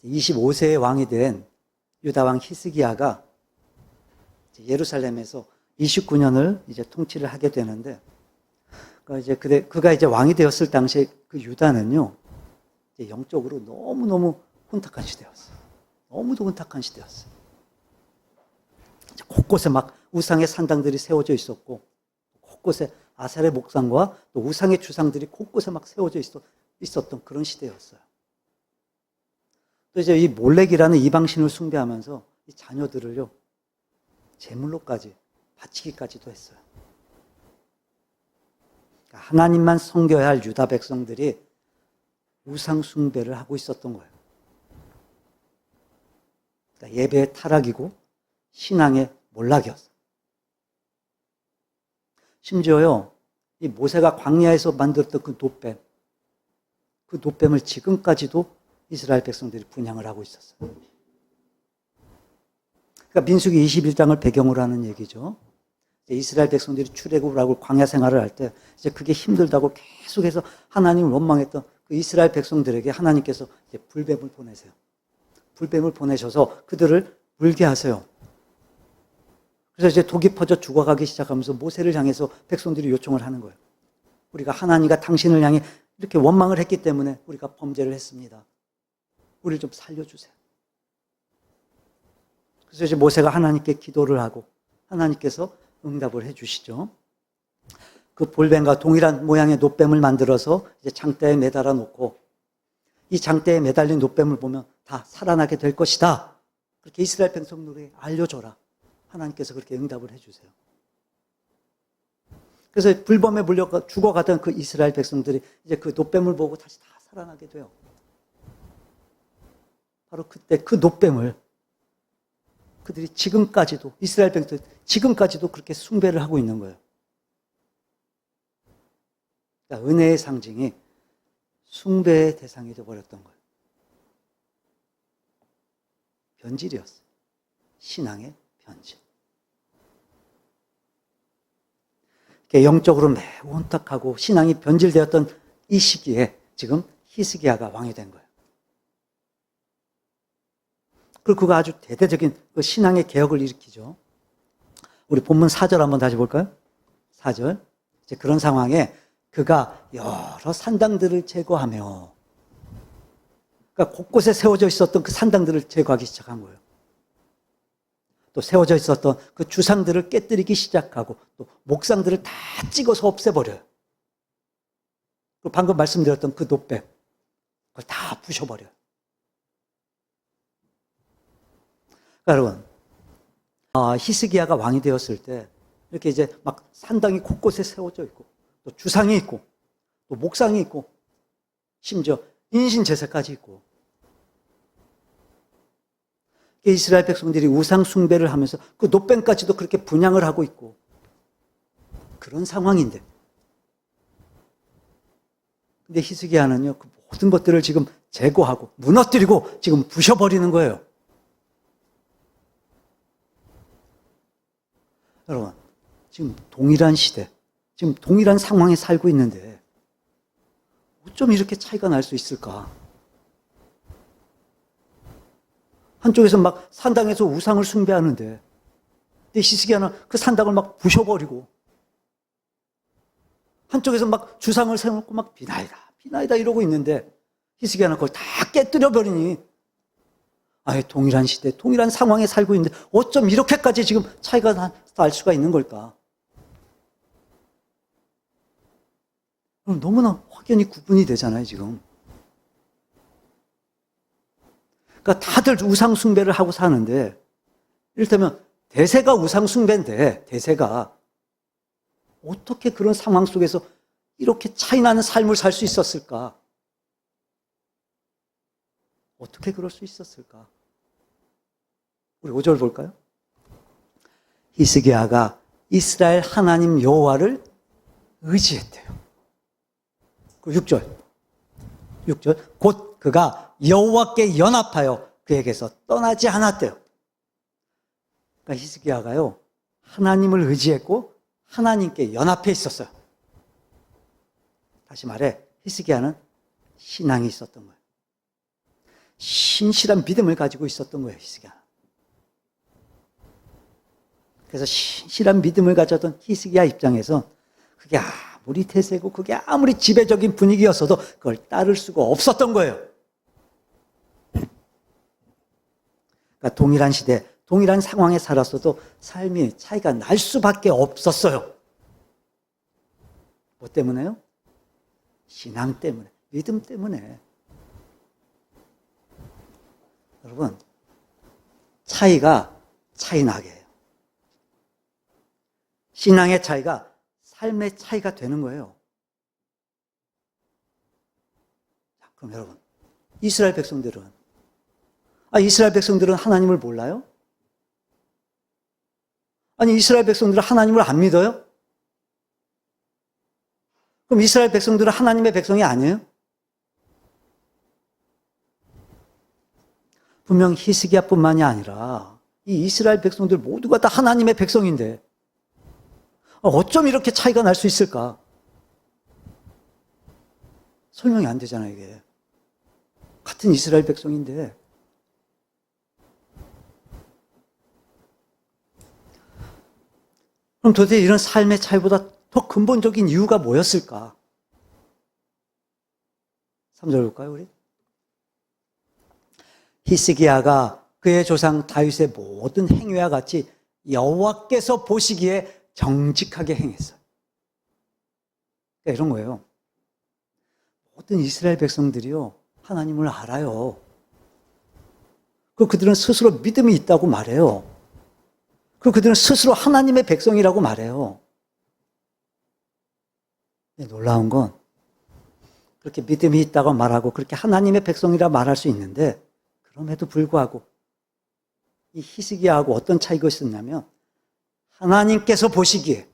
25세의 왕이 된 유다 왕 히스기야가 예루살렘에서 29년을 이제 통치를 하게 되는데, 그가 이제 왕이 되었을 당시에 그 유다는요, 이제 영적으로 너무너무 혼탁한 시대였어요. 너무도 혼탁한 시대였어요. 곳곳에 막 우상의 산당들이 세워져 있었고, 곳곳에 아셀의 목상과 또 우상의 주상들이 곳곳에 막 세워져 있었던 그런 시대였어요. 또 이제 이 몰렉이라는 이방신을 숭배하면서 이 자녀들을요, 제물로까지 바치기까지도 했어요. 그러니까 하나님만 섬겨야 할 유다 백성들이 우상 숭배를 하고 있었던 거예요. 그러니까 예배의 타락이고 신앙의 몰락이었어요. 심지어요, 이 모세가 광야에서 만들었던 그 놋뱀을 지금까지도 이스라엘 백성들이 분향을 하고 있었어요. 그러니까 민수기 21장을 배경으로 하는 얘기죠. 이스라엘 백성들이 출애굽을 하고 광야 생활을 할 때 이제 그게 힘들다고 계속해서 하나님을 원망했던 그 이스라엘 백성들에게 하나님께서 이제 불뱀을 보내세요. 불뱀을 보내셔서 그들을 물게 하세요. 그래서 이제 독이 퍼져 죽어가기 시작하면서 모세를 향해서 백성들이 요청을 하는 거예요. 우리가 하나님과 당신을 향해 이렇게 원망을 했기 때문에 우리가 범죄를 했습니다. 우리를 좀 살려주세요. 그래서 이제 모세가 하나님께 기도를 하고 하나님께서 응답을 해주시죠. 그 볼뱀과 동일한 모양의 놋뱀을 만들어서 이제 장대에 매달아 놓고 이 장대에 매달린 놋뱀을 보면 다 살아나게 될 것이다. 그렇게 이스라엘 백성들에게 알려줘라. 하나님께서 그렇게 응답을 해주세요. 그래서 불범에 물려 죽어가던 그 이스라엘 백성들이 이제 그 놋뱀을 보고 다시 다 살아나게 돼요. 바로 그때 그 놋뱀을 그들이 지금까지도, 이스라엘 백성들 지금까지도 그렇게 숭배를 하고 있는 거예요. 그러니까 은혜의 상징이 숭배의 대상이 되어버렸던 거예요. 변질이었어요. 신앙의 변질. 영적으로 매우 혼탁하고 신앙이 변질되었던 이 시기에 지금 히스기야가 왕이 된 거예요. 그리고 그가 아주 대대적인 그 신앙의 개혁을 일으키죠. 우리 본문 4절 한번 다시 볼까요? 4절. 이제 그런 상황에 그가 여러 산당들을 제거하며, 그러니까 곳곳에 세워져 있었던 그 산당들을 제거하기 시작한 거예요. 또 세워져 있었던 그 주상들을 깨뜨리기 시작하고 또 목상들을 다 찍어서 없애버려요. 그리고 방금 말씀드렸던 그 놋뱀, 그걸 다 부셔버려요. 여러분, 히스기야가 왕이 되었을 때 이렇게 이제 막 산당이 곳곳에 세워져 있고 또 주상이 있고 또 목상이 있고 심지어 인신 제사까지 있고, 이스라엘 백성들이 우상 숭배를 하면서 그 놋뱀까지도 그렇게 분향을 하고 있고 그런 상황인데, 근데 히스기야는요, 그 모든 것들을 지금 제거하고 무너뜨리고 지금 부셔버리는 거예요. 여러분, 지금 동일한 시대, 지금 동일한 상황에 살고 있는데 어쩜 이렇게 차이가 날 수 있을까? 한쪽에서 막 산당에서 우상을 숭배하는데, 근데 히스기야는 그 산당을 막 부셔버리고, 한쪽에서 막 주상을 세워놓고 막 비나이다 이러고 있는데, 히스기야는 그걸 다 깨뜨려버리니, 동일한 시대, 동일한 상황에 살고 있는데 어쩜 이렇게까지 지금 차이가 날 수가 있는 걸까? 너무나 확연히 구분이 되잖아요, 지금. 그러니까 다들 우상 숭배를 하고 사는데, 이를테면 대세가 우상 숭배인데, 대세가 어떻게 그런 상황 속에서 이렇게 차이나는 삶을 살 수 있었을까? 어떻게 그럴 수 있었을까? 우리 5절 볼까요? 히스기야가 이스라엘 하나님 여호와를 의지했대요. 그 6절. 곧 그가 여호와께 연합하여 그에게서 떠나지 않았대요. 그러니까 히스기야가요, 하나님을 의지했고 하나님께 연합해 있었어요. 다시 말해, 히스기야는 신앙이 있었던 거예요. 신실한 믿음을 가지고 있었던 거예요, 히스기야. 그래서 신실한 믿음을 가졌던 히스기야 입장에서 그게 아무리 대세고 그게 아무리 지배적인 분위기였어도 그걸 따를 수가 없었던 거예요. 그러니까 동일한 시대, 동일한 상황에 살았어도 삶이 차이가 날 수밖에 없었어요. 뭐 때문에요? 신앙 때문에, 믿음 때문에. 여러분, 차이가 차이 나게 해요. 신앙의 차이가 삶의 차이가 되는 거예요. 자, 그럼 여러분, 이스라엘 백성들은 하나님을 몰라요? 아니, 이스라엘 백성들은 하나님을 안 믿어요? 그럼 이스라엘 백성들은 하나님의 백성이 아니에요? 분명 히스기야뿐만이 아니라 이 이스라엘 백성들 모두가 다 하나님의 백성인데 어쩜 이렇게 차이가 날 수 있을까? 설명이 안 되잖아요, 이게. 같은 이스라엘 백성인데. 그럼 도대체 이런 삶의 차이보다 더 근본적인 이유가 뭐였을까? 3절 볼까요, 우리? 히스기야가 그의 조상 다윗의 모든 행위와 같이 여호와께서 보시기에 정직하게 행했어요. 그러니까 이런 거예요. 모든 이스라엘 백성들이요, 하나님을 알아요. 그들은 스스로 믿음이 있다고 말해요. 그들은 스스로 하나님의 백성이라고 말해요. 놀라운 건 그렇게 믿음이 있다고 말하고 그렇게 하나님의 백성이라 말할 수 있는데 그럼에도 불구하고 이 히스기야하고 어떤 차이가 있었냐면 하나님께서 보시기에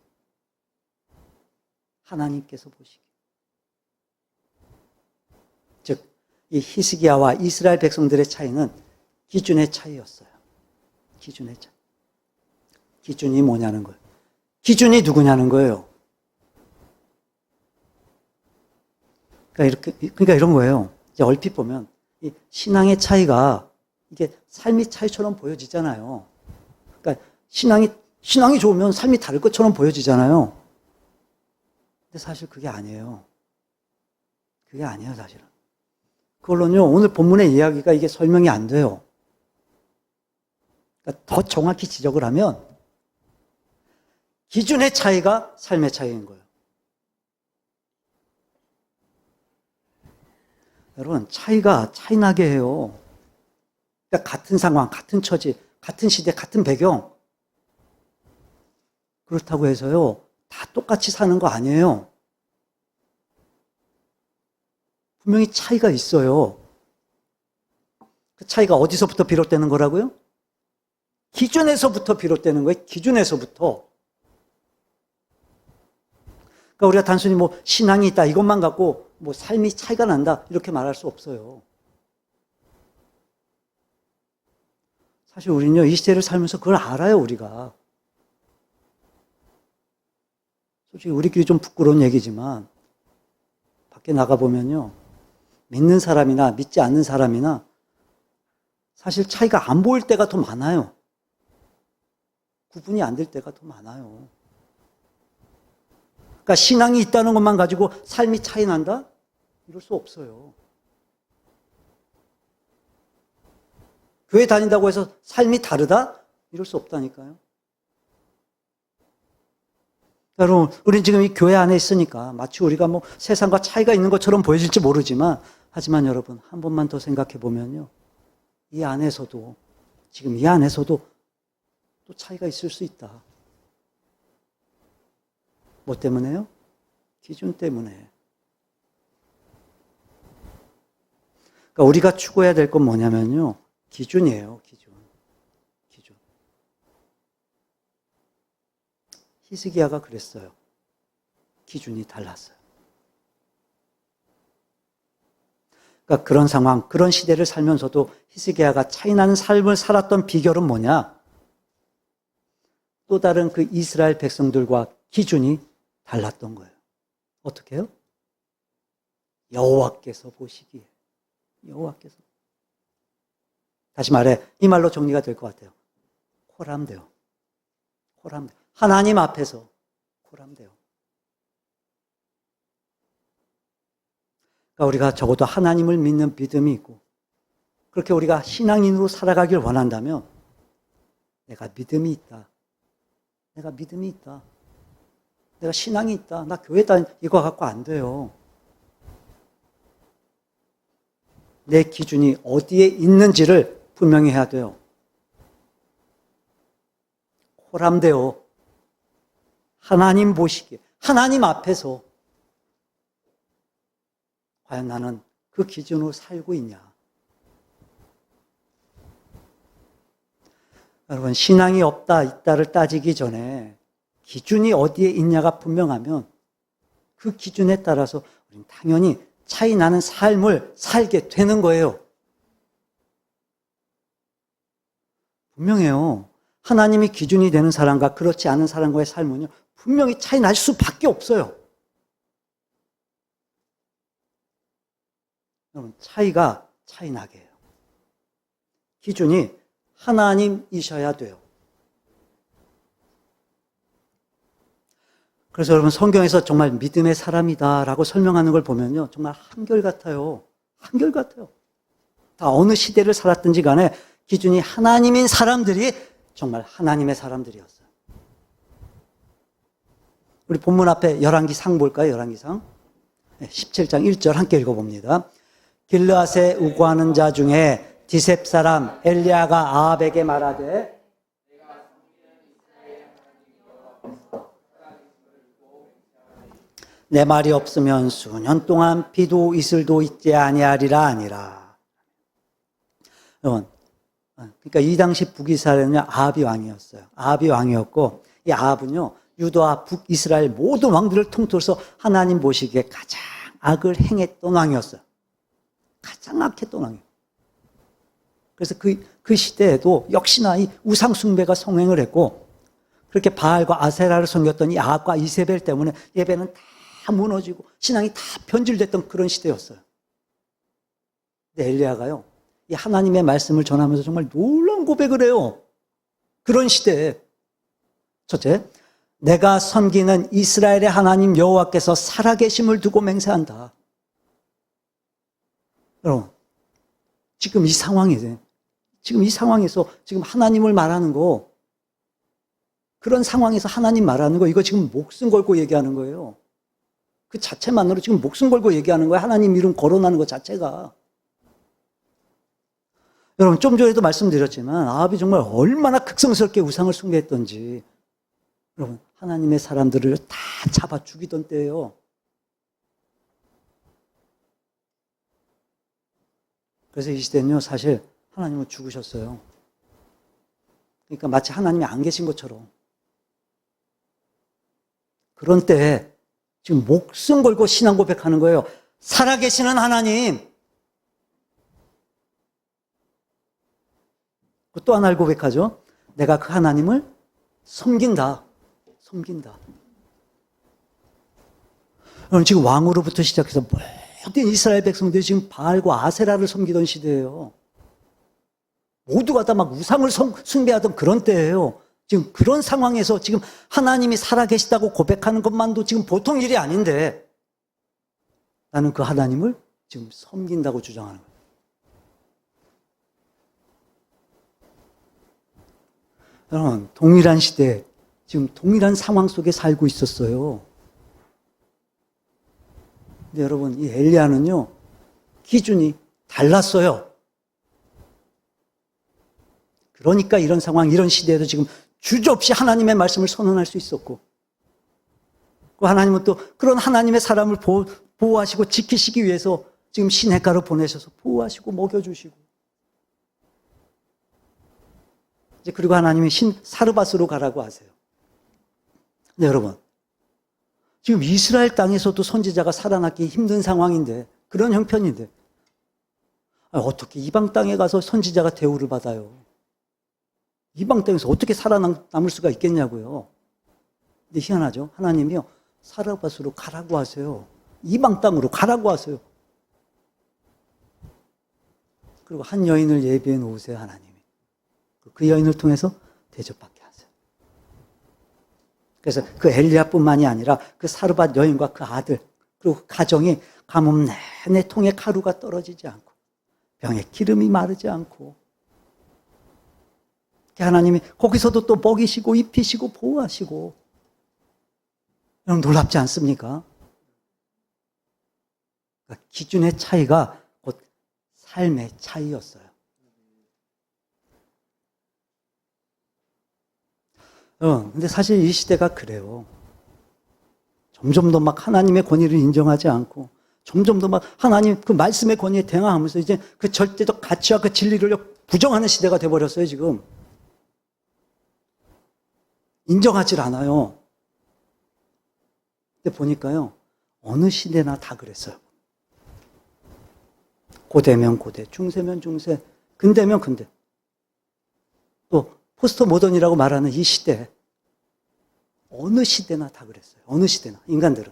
즉 이 히스기야와 이스라엘 백성들의 차이는 기준의 차이였어요. 기준의 차이. 기준이 뭐냐는 거예요. 기준이 누구냐는 거예요. 그러니까 이런 거예요. 이제 얼핏 보면 이 신앙의 차이가 이게 삶의 차이처럼 보여지잖아요. 그러니까 신앙이 좋으면 삶이 다를 것처럼 보여지잖아요. 근데 사실 그게 아니에요. 그게 아니에요, 사실은. 그걸로는요, 오늘 본문의 이야기가 이게 설명이 안 돼요. 그러니까 더 정확히 지적을 하면 기준의 차이가 삶의 차이인 거예요. 여러분, 차이가 차이 나게 해요. 그러니까 같은 상황, 같은 처지, 같은 시대, 같은 배경. 그렇다고 해서요, 다 똑같이 사는 거 아니에요. 분명히 차이가 있어요. 그 차이가 어디서부터 비롯되는 거라고요? 기준에서부터 비롯되는 거예요. 기준에서부터. 그러니까 우리가 단순히 뭐 신앙이 있다 이것만 갖고 뭐 삶이 차이가 난다 이렇게 말할 수 없어요. 사실 우리는요, 이 시대를 살면서 그걸 알아요, 우리가. 솔직히 우리끼리 좀 부끄러운 얘기지만 밖에 나가보면요, 믿는 사람이나 믿지 않는 사람이나 사실 차이가 안 보일 때가 더 많아요. 구분이 안 될 때가 더 많아요. 그러니까 신앙이 있다는 것만 가지고 삶이 차이 난다? 이럴 수 없어요. 교회 다닌다고 해서 삶이 다르다? 이럴 수 없다니까요. 여러분, 우린 지금 이 교회 안에 있으니까 마치 우리가 뭐 세상과 차이가 있는 것처럼 보여질지 모르지만, 하지만 여러분, 한 번만 더 생각해 보면요, 이 안에서도, 지금 이 안에서도 또 차이가 있을 수 있다. 뭐 때문에요? 기준 때문에. 그러니까 우리가 추구해야 될 건 뭐냐면요, 기준이에요, 기준. 히스기야가 그랬어요. 기준이 달랐어요. 그러니까 그런 상황, 그런 시대를 살면서도 히스기야가 차이나는 삶을 살았던 비결은 뭐냐? 또 다른 그 이스라엘 백성들과 기준이 달랐던 거예요. 어떻게 해요? 여호와께서 보시기에. 여호와께서. 다시 말해, 이 말로 정리가 될 것 같아요. 코람데오. 코람데오. 하나님 앞에서 코람데오. 그러니까 우리가 적어도 하나님을 믿는 믿음이 있고, 그렇게 우리가 신앙인으로 살아가길 원한다면, 내가 믿음이 있다. 내가 믿음이 있다. 내가 신앙이 있다. 나 교회 이거 갖고 안 돼요. 내 기준이 어디에 있는지를 분명히 해야 돼요. 호람되어 하나님 보시기에, 하나님 앞에서 과연 나는 그 기준으로 살고 있냐. 여러분, 신앙이 없다, 있다를 따지기 전에 기준이 어디에 있냐가 분명하면 그 기준에 따라서 우리는 당연히 차이 나는 삶을 살게 되는 거예요. 분명해요. 하나님이 기준이 되는 사람과 그렇지 않은 사람과의 삶은요, 분명히 차이 날 수밖에 없어요. 여러분, 차이가 차이 나게 해요. 기준이 하나님이셔야 돼요. 그래서 여러분, 성경에서 정말 믿음의 사람이다라고 설명하는 걸 보면요, 정말 한결같아요. 한결같아요. 다 어느 시대를 살았든지 간에 기준이 하나님인 사람들이 정말 하나님의 사람들이었어요. 우리 본문 앞에 열왕기상 볼까요? 열왕기상 17장 1절 함께 읽어봅니다. 길르앗에 우고하는 자 중에 디셉 사람 엘리야가 아합에게 말하되 내 말이 없으면 수년 동안 비도 이슬도 있지 아니하리라 아니라. 여러분, 그러니까 이 당시 북이스라엘은요, 아합이 왕이었어요. 아합이 왕이었고, 이 아합은요, 유다와 북이스라엘 모든 왕들을 통틀어서 하나님 보시기에 가장 악을 행했던 왕이었어요. 가장 악했던 왕이에요. 그래서 그 시대에도 역시나 이 우상숭배가 성행을 했고, 그렇게 바알과 아세라를 섬겼던 이 아합과 이세벨 때문에 예배는 다 무너지고 신앙이 다 변질됐던 그런 시대였어요. 근데 엘리야가요, 이 하나님의 말씀을 전하면서 정말 놀라운 고백을 해요. 그런 시대에. 첫째, 내가 섬기는 이스라엘의 하나님 여호와께서 살아계심을 두고 맹세한다. 여러분, 지금 이 상황에서 지금 하나님을 말하는 거, 그런 상황에서 하나님 말하는 거, 이거 지금 목숨 걸고 얘기하는 거예요. 그 자체만으로 지금 목숨 걸고 얘기하는 거예요. 하나님 이름 거론하는 것 자체가. 여러분, 좀 전에도 말씀드렸지만 아합이 정말 얼마나 극성스럽게 우상을 숭배했던지, 여러분, 하나님의 사람들을 다 잡아 죽이던 때예요. 그래서 이 시대는요, 사실 하나님은 죽으셨어요. 그러니까 마치 하나님이 안 계신 것처럼. 그런 때에 지금 목숨 걸고 신앙 고백하는 거예요. 살아계시는 하나님. 또 하나를 고백하죠. 내가 그 하나님을 섬긴다. 섬긴다. 여러분, 지금 왕으로부터 시작해서 모든 이스라엘 백성들이 지금 바알과 아세라를 섬기던 시대예요. 모두가 다 막 우상을 숭배하던 그런 때예요. 지금 그런 상황에서 지금 하나님이 살아계시다고 고백하는 것만도 지금 보통 일이 아닌데, 나는 그 하나님을 지금 섬긴다고 주장하는 거예요. 여러분, 동일한 시대, 지금 동일한 상황 속에 살고 있었어요. 근데 여러분, 이 엘리야는요, 기준이 달랐어요. 그러니까 이런 상황, 이런 시대에도 지금 주저없이 하나님의 말씀을 선언할 수 있었고, 그 하나님은 또 그런 하나님의 사람을 보호하시고 지키시기 위해서 지금 시냇가로 보내셔서 보호하시고 먹여주시고, 이제 그리고 하나님이 사르밧으로 가라고 하세요. 네, 여러분, 지금 이스라엘 땅에서도 선지자가 살아남기 힘든 상황인데, 그런 형편인데, 어떻게 이방 땅에 가서 선지자가 대우를 받아요? 이방 땅에서 어떻게 살아남을 수가 있겠냐고요. 근데 희한하죠. 하나님이요, 사르밧으로 가라고 하세요. 이방 땅으로 가라고 하세요. 그리고 한 여인을 예비해 놓으세요, 하나님이. 그 여인을 통해서 대접받게 하세요. 그래서 그 엘리야뿐만이 아니라 그 사르밧 여인과 그 아들, 그리고 그 가정이 가뭄 내내 통에 가루가 떨어지지 않고 병에 기름이 마르지 않고 하나님이 거기서도 또 먹이시고 입히시고 보호하시고. 여러분 놀랍지 않습니까? 그러니까 기준의 차이가 곧 삶의 차이였어요. 근데 사실 이 시대가 그래요. 점점 더 막 하나님의 권위를 인정하지 않고 점점 더 막 하나님 그 말씀의 권위에 대항하면서 이제 그 절대적 가치와 그 진리를 부정하는 시대가 돼버렸어요, 지금. 인정하질 않아요. 근데 보니까요, 어느 시대나 다 그랬어요. 고대면 고대, 중세면 중세, 근대면 근대. 또 포스트 모던이라고 말하는 이 시대, 어느 시대나 다 그랬어요. 어느 시대나, 인간들은.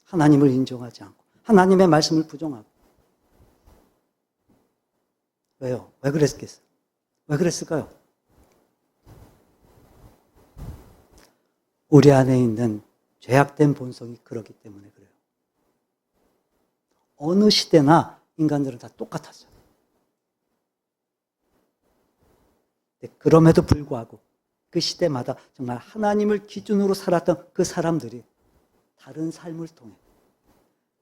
하나님을 인정하지 않고 하나님의 말씀을 부정하고. 왜요? 왜 그랬겠어요? 왜 그랬을까요? 우리 안에 있는 죄악된 본성이 그렇기 때문에 그래요. 어느 시대나 인간들은 다 똑같았어요. 그럼에도 불구하고 그 시대마다 정말 하나님을 기준으로 살았던 그 사람들이 다른 삶을 통해,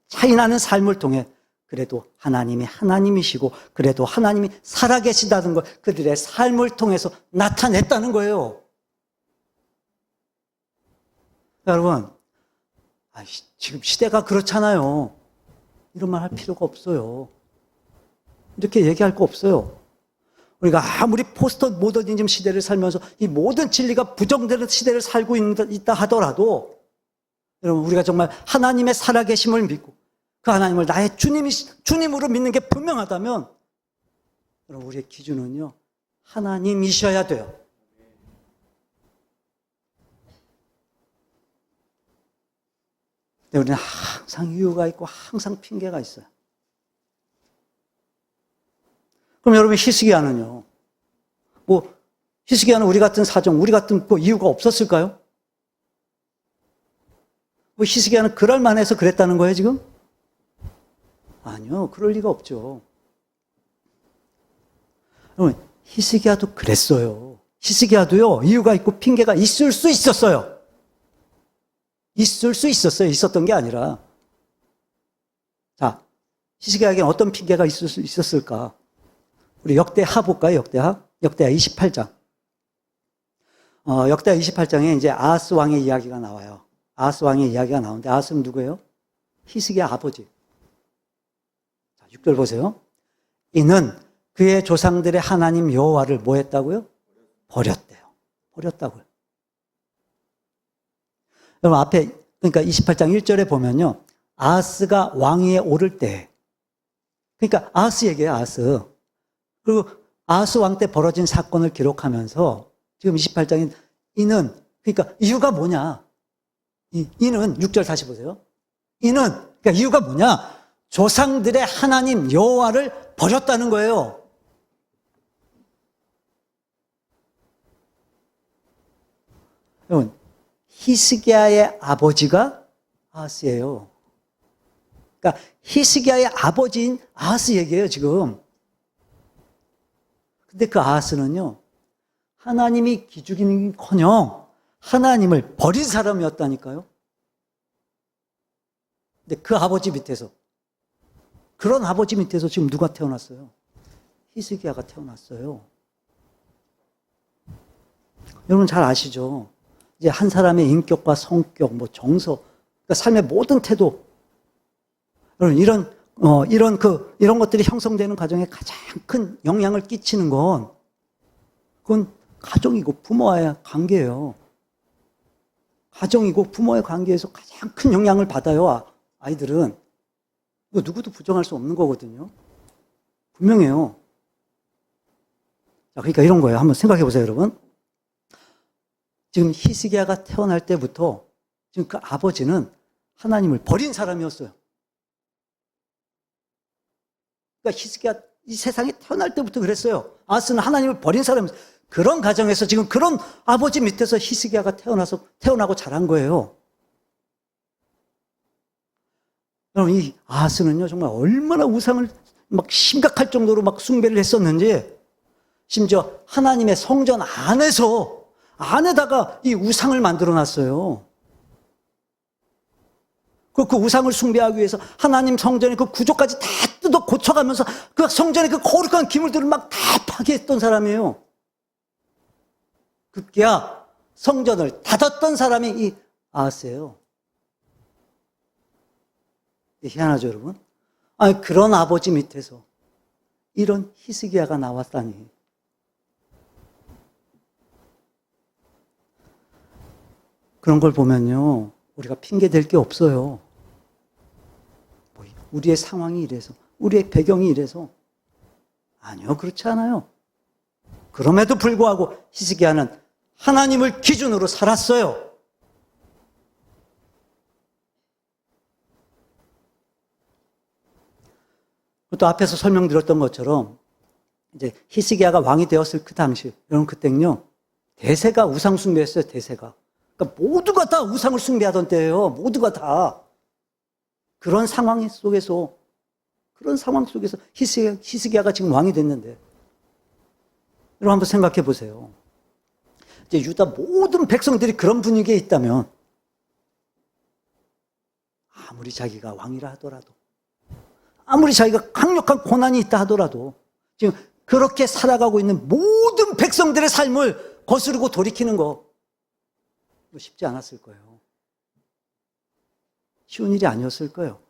차이나는 삶을 통해 그래도 하나님이 하나님이시고 그래도 하나님이 살아계시다는 걸 그들의 삶을 통해서 나타냈다는 거예요. 여러분, 지금 시대가 그렇잖아요. 이런 말 할 필요가 없어요. 이렇게 얘기할 거 없어요. 우리가 아무리 포스트 모더니즘 시대를 살면서 이 모든 진리가 부정되는 시대를 살고 있다 하더라도 여러분, 우리가 정말 하나님의 살아계심을 믿고 그 하나님을 나의 주님으로 믿는 게 분명하다면 여러분, 우리의 기준은요, 하나님이셔야 돼요. 근데 우리는 항상 이유가 있고 항상 핑계가 있어요. 그럼 여러분, 히스기야는요, 히스기야는 우리 같은 사정, 우리 같은 이유가 없었을까요? 히스기야는 그럴 만해서 그랬다는 거예요, 지금? 아니요, 그럴 리가 없죠. 여러분, 히스기야도 그랬어요. 히스기야도요, 이유가 있고 핑계가 있을 수 있었어요. 있을 수 있었어요. 있었던 게 아니라. 자, 히스기야에게는 어떤 핑계가 있을 수 있었을까? 우리 역대하 볼까요? 역대하 28장. 역대하 28장에 이제 아하스 왕의 이야기가 나와요. 아하스 왕의 이야기가 나오는데, 아하스는 누구예요? 히스기야 아버지. 자, 6절 보세요. 이는 그의 조상들의 하나님 여호와를 뭐 했다고요? 버렸대요. 버렸다고요. 여러분, 앞에, 그러니까 28장 1절에 보면요, 아하스가 왕위에 오를 때, 그러니까 아하스 얘기예요, 아하스. 그리고 아하스 왕 때 벌어진 사건을 기록하면서 지금 28장인 이는, 그러니까 이유가 뭐냐? 이는 6절 다시 보세요. 이는, 그러니까 이유가 뭐냐? 조상들의 하나님 여호와를 버렸다는 거예요. 여러분, 히스기야의 아버지가 아하스예요. 그러니까 히스기야의 아버지인 아하스 얘기예요, 지금. 근데 그 아하스는요, 하나님이 기죽이는커녕 하나님을 버린 사람이었다니까요. 근데 그 아버지 밑에서, 그런 아버지 밑에서 지금 누가 태어났어요? 히스기야가 태어났어요. 여러분 잘 아시죠? 이제 한 사람의 인격과 성격, 정서, 그러니까 삶의 모든 태도, 여러분 이런 것들이 형성되는 과정에 가장 큰 영향을 끼치는 건 그건 가정이고 부모와의 관계예요. 가정이고 부모의 관계에서 가장 큰 영향을 받아요, 아이들은. 이거 누구도 부정할 수 없는 거거든요. 분명해요. 자, 그러니까 이런 거예요. 한번 생각해 보세요, 여러분. 지금 히스기야가 태어날 때부터 지금 그 아버지는 하나님을 버린 사람이었어요. 그러니까 히스기야 이 세상에 태어날 때부터 그랬어요. 아하스는 하나님을 버린 사람이었어요. 그런 가정에서 지금 그런 아버지 밑에서 히스기야가 태어나고 자란 거예요. 여러분, 이 아하스는요, 정말 얼마나 우상을 막 심각할 정도로 막 숭배를 했었는지, 심지어 하나님의 성전 안에다가 이 우상을 만들어 놨어요. 그 우상을 숭배하기 위해서 하나님 성전의 그 구조까지 다 뜯어 고쳐가면서 그 성전의 그 거룩한 기물들을 막 다 파괴했던 사람이에요. 급기야 성전을 닫았던 사람이 이 아하스예요. 희한하죠, 여러분? 아니, 그런 아버지 밑에서 이런 히스기야가 나왔다니. 그런 걸 보면요, 우리가 핑계 댈 게 없어요. 우리의 상황이 이래서, 우리의 배경이 이래서. 아니요, 그렇지 않아요. 그럼에도 불구하고 히스기야는 하나님을 기준으로 살았어요. 또 앞에서 설명드렸던 것처럼 이제 히스기야가 왕이 되었을 그 당시, 여러분 그때는요, 대세가 우상 숭배였어요. 대세가. 그러니까 모두가 다 우상을 숭배하던 때예요. 모두가 다. 그런 상황 속에서 히스기야가 지금 왕이 됐는데, 여러분 한번 생각해 보세요. 이제 유다 모든 백성들이 그런 분위기에 있다면, 아무리 자기가 왕이라 하더라도, 아무리 자기가 강력한 고난이 있다 하더라도, 지금 그렇게 살아가고 있는 모든 백성들의 삶을 거스르고 돌이키는 거 쉽지 않았을 거예요. 쉬운 일이 아니었을 거예요.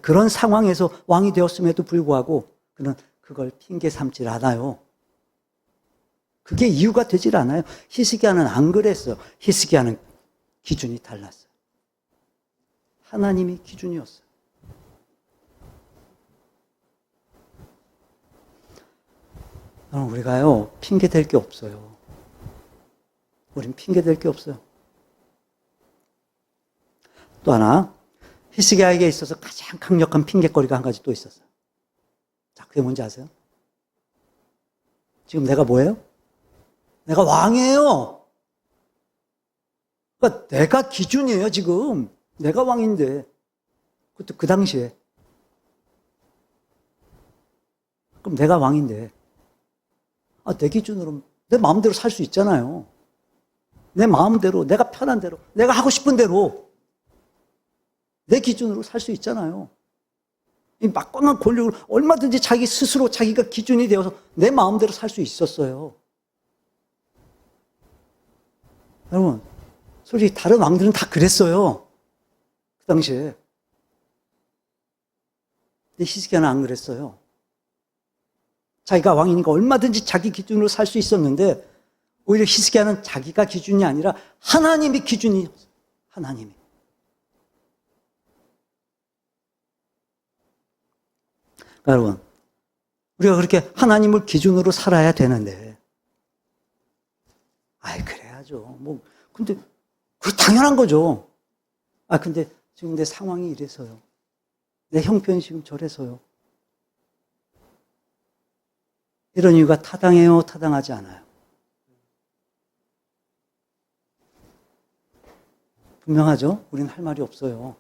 그런 상황에서 왕이 되었음에도 불구하고 그는 그걸 핑계 삼질 않아요. 그게 이유가 되질 않아요. 히스기야는 안 그랬어요. 히스기야는 기준이 달랐어요. 하나님이 기준이었어요. 우리가요, 핑계 댈 게 없어요. 우린 핑계 댈 게 없어요. 또 하나, 히스기야에게 있어서 가장 강력한 핑계거리가 한 가지 또 있었어요. 자, 그게 뭔지 아세요? 지금 내가 뭐예요? 내가 왕이에요. 그러니까 내가 기준이에요, 지금. 내가 왕인데. 그것도 그 당시에. 그럼 내가 왕인데. 내 기준으로 내 마음대로 살 수 있잖아요. 내 마음대로, 내가 편한 대로, 내가 하고 싶은 대로 내 기준으로 살 수 있잖아요. 이 막강한 권력을 얼마든지 자기 스스로 자기가 기준이 되어서 내 마음대로 살 수 있었어요. 여러분, 솔직히 다른 왕들은 다 그랬어요. 그 당시에. 근데 히스기야는 안 그랬어요. 자기가 왕이니까 얼마든지 자기 기준으로 살 수 있었는데, 오히려 히스기야는 자기가 기준이 아니라 하나님이 기준이었어요. 하나님이. 그러니까 여러분, 우리가 그렇게 하나님을 기준으로 살아야 되는데, 그래야죠. 근데, 그게 당연한 거죠. 근데 지금 내 상황이 이래서요. 내 형편이 지금 저래서요. 이런 이유가 타당해요, 타당하지 않아요? 분명하죠? 우리는 할 말이 없어요.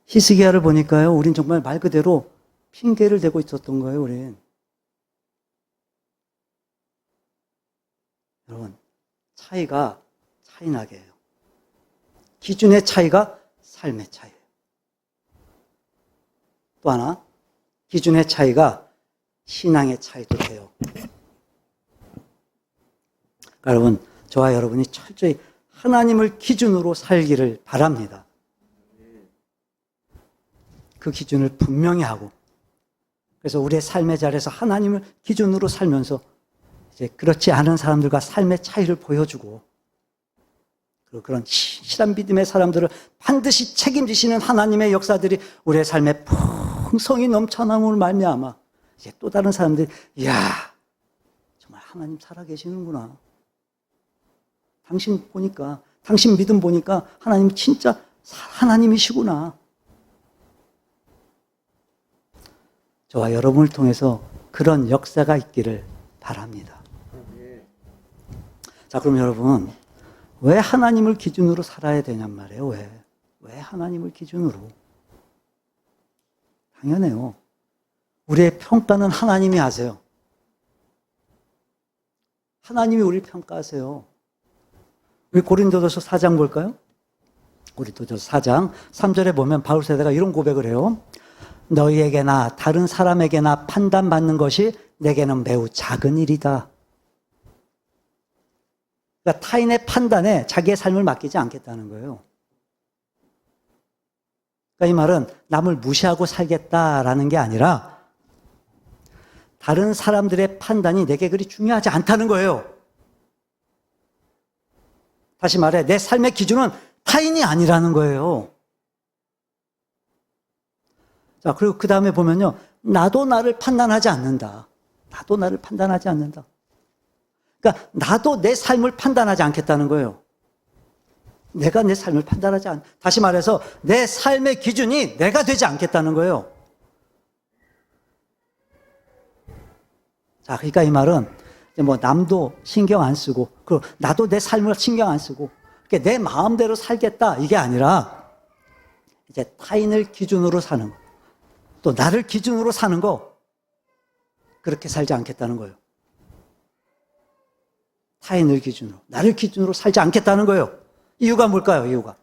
히스기야를 보니까요, 우린 정말 말 그대로 핑계를 대고 있었던 거예요, 우린. 여러분, 차이가 차이나게 해요. 기준의 차이가 삶의 차이예요. 또 하나, 기준의 차이가 신앙의 차이도 돼요. 그러니까 여러분, 저와 여러분이 철저히 하나님을 기준으로 살기를 바랍니다. 그 기준을 분명히 하고, 그래서 우리의 삶의 자리에서 하나님을 기준으로 살면서 이제 그렇지 않은 사람들과 삶의 차이를 보여주고, 그리고 그런 실한 믿음의 사람들을 반드시 책임지시는 하나님의 역사들이 우리의 삶에 풍성이 넘쳐남을 말미암아 이제 또 다른 사람들이, 이야, 정말 하나님 살아계시는구나. 당신 보니까, 당신 믿음 보니까 하나님 진짜 하나님이시구나. 저와 여러분을 통해서 그런 역사가 있기를 바랍니다. 자, 그럼 여러분, 왜 하나님을 기준으로 살아야 되냔 말이에요. 왜 하나님을 기준으로? 당연해요. 우리의 평가는 하나님이 하세요. 하나님이 우리를 평가하세요. 우리 고린도전서 4장 볼까요? 고린도전서 4장 3절에 보면 바울 세대가 이런 고백을 해요. 너희에게나 다른 사람에게나 판단받는 것이 내게는 매우 작은 일이다. 그러니까 타인의 판단에 자기의 삶을 맡기지 않겠다는 거예요. 그러니까 이 말은 남을 무시하고 살겠다라는 게 아니라 다른 사람들의 판단이 내게 그리 중요하지 않다는 거예요. 다시 말해, 내 삶의 기준은 타인이 아니라는 거예요. 자, 그리고 그 다음에 보면요. 나도 나를 판단하지 않는다. 나도 나를 판단하지 않는다. 그러니까 나도 내 삶을 판단하지 않겠다는 거예요. 내가 내 삶을 판단하지 않, 다시 말해서 내 삶의 기준이 내가 되지 않겠다는 거예요. 자, 그러니까 이 말은 뭐 남도 신경 안 쓰고, 그 나도 내 삶을 신경 안 쓰고, 내 마음대로 살겠다 이게 아니라 이제 타인을 기준으로 사는 거, 또 나를 기준으로 사는 거, 그렇게 살지 않겠다는 거예요. 타인을 기준으로, 나를 기준으로 살지 않겠다는 거예요. 이유가 뭘까요? 이유가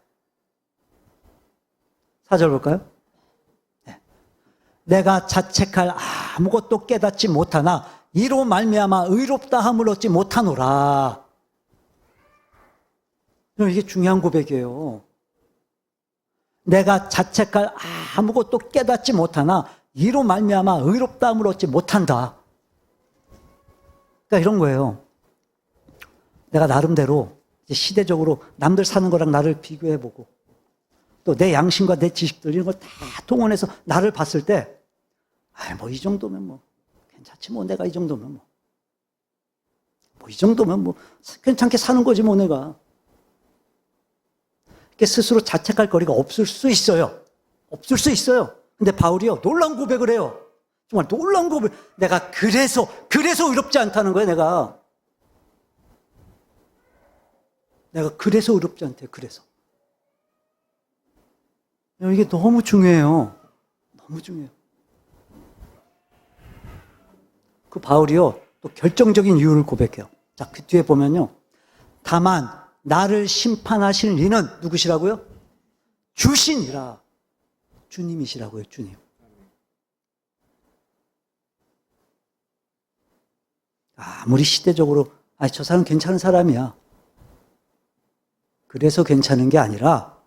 4절 볼까요? 네. 내가 자책할 아무것도 깨닫지 못하나 이로 말미암아 의롭다 함을 얻지 못하노라. 이게 중요한 고백이에요. 내가 자책할 아무것도 깨닫지 못하나 이로 말미암아 의롭다 함을 얻지 못한다. 그러니까 이런 거예요. 내가 나름대로 시대적으로 남들 사는 거랑 나를 비교해보고 또 내 양심과 내 지식들 이런 걸 다 동원해서 나를 봤을 때 뭐 이 정도면 뭐 괜찮지 뭐 내가 이 정도면 뭐 이 정도면 뭐 괜찮게 사는 거지 뭐 내가 이렇게 스스로 자책할 거리가 없을 수 있어요. 없을 수 있어요. 근데 바울이요 놀라운 고백을 해요. 정말 놀라운 고백. 내가 그래서 의롭지 않다는 거예요. 내가 그래서 의롭지 않대요. 그래서. 이게 너무 중요해요. 너무 중요해요. 그 바울이요, 또 결정적인 이유를 고백해요. 자, 그 뒤에 보면요. 다만, 나를 심판하실 이는 누구시라고요? 주시니라. 주님이시라고요, 주님. 아무리 시대적으로, 저 사람 괜찮은 사람이야. 그래서 괜찮은 게 아니라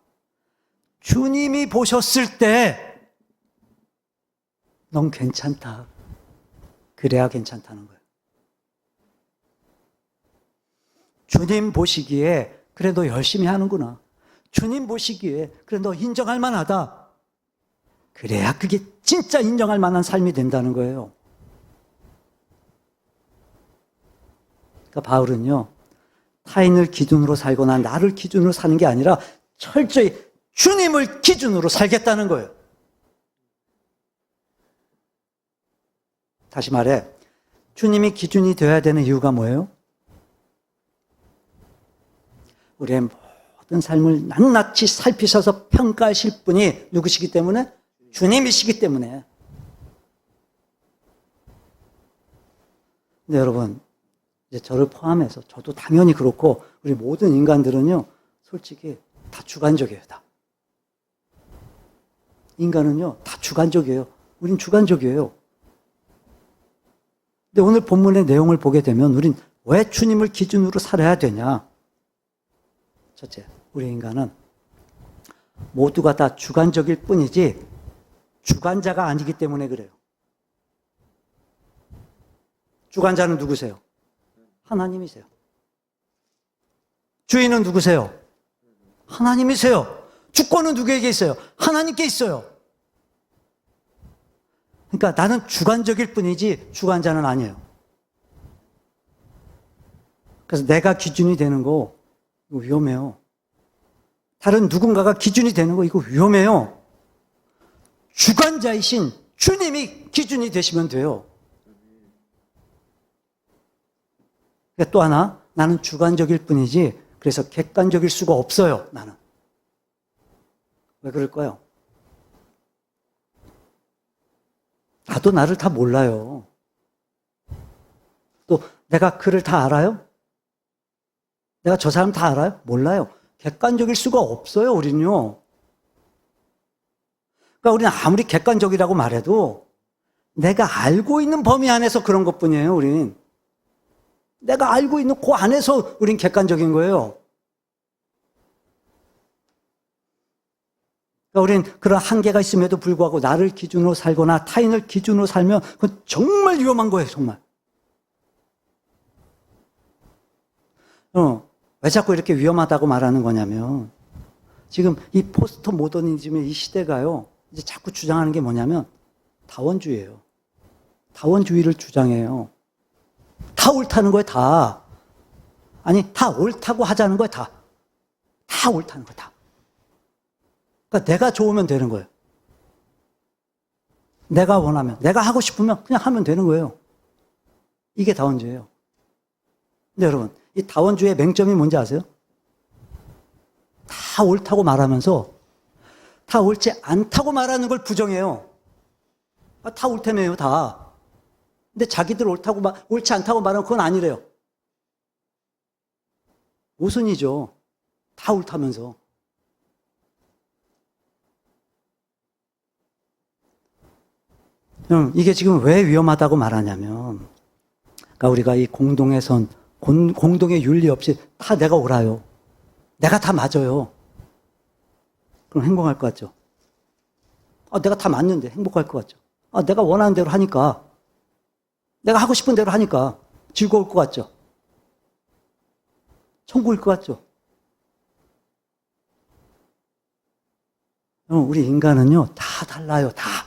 주님이 보셨을 때 넌 괜찮다. 그래야 괜찮다는 거예요. 주님 보시기에 그래 너 열심히 하는구나. 주님 보시기에 그래 너 인정할 만하다. 그래야 그게 진짜 인정할 만한 삶이 된다는 거예요. 그러니까 바울은요. 타인을 기준으로 살거나 나를 기준으로 사는 게 아니라 철저히 주님을 기준으로 살겠다는 거예요. 다시 말해, 주님이 기준이 되어야 되는 이유가 뭐예요? 우리의 모든 삶을 낱낱이 살피셔서 평가하실 분이 누구시기 때문에? 주님이시기 때문에. 근데 여러분, 이제 저를 포함해서 저도 당연히 그렇고 우리 모든 인간들은요 솔직히 다 주관적이에요. 다. 인간은요 다 주관적이에요. 우린 주관적이에요. 근데 오늘 본문의 내용을 보게 되면 우린 왜 주님을 기준으로 살아야 되냐? 첫째, 우리 인간은 모두가 다 주관적일 뿐이지 주관자가 아니기 때문에 그래요. 주관자는 누구세요? 하나님이세요. 주인은 누구세요? 하나님이세요. 주권은 누구에게 있어요? 하나님께 있어요. 그러니까 나는 주관적일 뿐이지 주관자는 아니에요. 그래서 내가 기준이 되는 거 이거 위험해요. 다른 누군가가 기준이 되는 거 이거 위험해요. 주관자이신 주님이 기준이 되시면 돼요. 또 하나, 나는 주관적일 뿐이지 그래서 객관적일 수가 없어요. 나는. 왜 그럴까요? 나도 나를 다 몰라요. 또 내가 그를 다 알아요? 내가 저 사람 다 알아요? 몰라요. 객관적일 수가 없어요, 우리는요. 그러니까 우리는 아무리 객관적이라고 말해도 내가 알고 있는 범위 안에서 그런 것뿐이에요, 우린. 내가 알고 있는 그 안에서 우린 객관적인 거예요. 그러니까 우린 그런 한계가 있음에도 불구하고 나를 기준으로 살거나 타인을 기준으로 살면 그건 정말 위험한 거예요, 정말. 왜 자꾸 이렇게 위험하다고 말하는 거냐면 지금 이 포스트 모더니즘의 이 시대가요, 이제 자꾸 주장하는 게 뭐냐면 다원주의예요. 다원주의를 주장해요. 다 옳다는 거예요, 다. 아니, 다 옳다고 하자는 거예요, 다. 다 옳다는 거예요, 다. 그러니까 내가 좋으면 되는 거예요. 내가 원하면, 내가 하고 싶으면 그냥 하면 되는 거예요. 이게 다원주의예요. 근데 여러분, 이 다원주의의 맹점이 뭔지 아세요? 다 옳다고 말하면서 다 옳지 않다고 말하는 걸 부정해요. 다 옳다며요, 다. 근데 자기들 옳지 않다고 말하면 그건 아니래요. 오순이죠. 다 옳다면서. 이게 지금 왜 위험하다고 말하냐면, 그러니까 우리가 이 공동의 선, 공동의 윤리 없이 다 내가 옳아요. 내가 다 맞아요. 그럼 행복할 것 같죠? 내가 다 맞는데 행복할 것 같죠? 내가 원하는 대로 하니까, 내가 하고 싶은 대로 하니까 즐거울 것 같죠? 천국일 것 같죠? 우리 인간은요, 다 달라요, 다.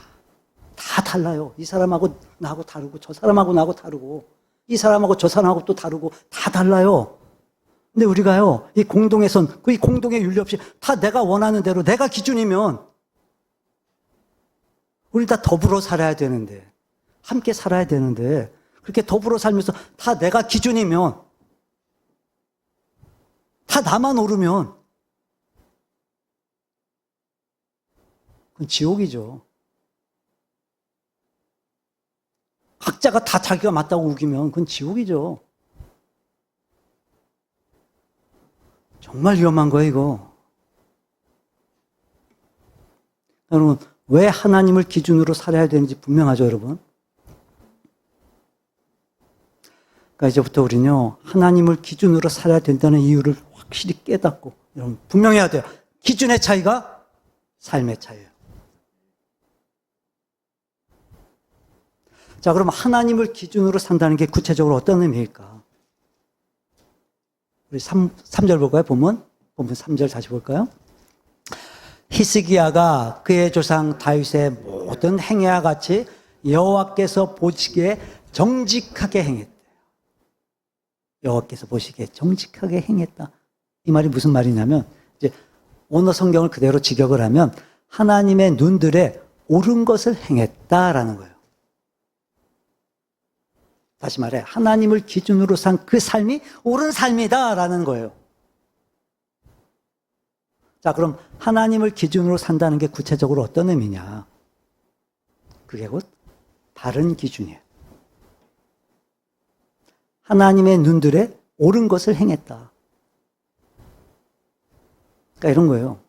다 달라요. 이 사람하고 나하고 다르고, 저 사람하고 나하고 다르고, 이 사람하고 저 사람하고 또 다르고, 다 달라요. 근데 우리가요, 이 공동의 선, 이 공동의 윤리 없이 다 내가 원하는 대로, 내가 기준이면, 우리 다 더불어 살아야 되는데, 함께 살아야 되는데, 그렇게 더불어 살면서 다 내가 기준이면, 다 나만 오르면, 그건 지옥이죠. 각자가 다 자기가 맞다고 우기면 그건 지옥이죠. 정말 위험한 거예요, 이거. 여러분, 왜 하나님을 기준으로 살아야 되는지 분명하죠, 여러분? 그러니까 이제부터 우리는요, 하나님을 기준으로 살아야 된다는 이유를 확실히 깨닫고, 여러분, 분명해야 돼요. 기준의 차이가 삶의 차이예요. 자, 그럼 하나님을 기준으로 산다는 게 구체적으로 어떤 의미일까? 우리 3절 볼까요? 본문 3절 다시 볼까요? 히스기야가 그의 조상 다윗의 모든 행위와 같이 여호와께서 보시기에 정직하게 행했대요. 여호와께서 보시기에 정직하게 행했다. 이 말이 무슨 말이냐면, 이제 원어 성경을 그대로 직역을 하면 하나님의 눈들에 옳은 것을 행했다라는 거예요. 다시 말해, 하나님을 기준으로 산 그 삶이 옳은 삶이다라는 거예요. 자, 그럼 하나님을 기준으로 산다는 게 구체적으로 어떤 의미냐? 그게 곧 바른 기준이에요. 하나님의 눈들에 옳은 것을 행했다. 그러니까 이런 거예요.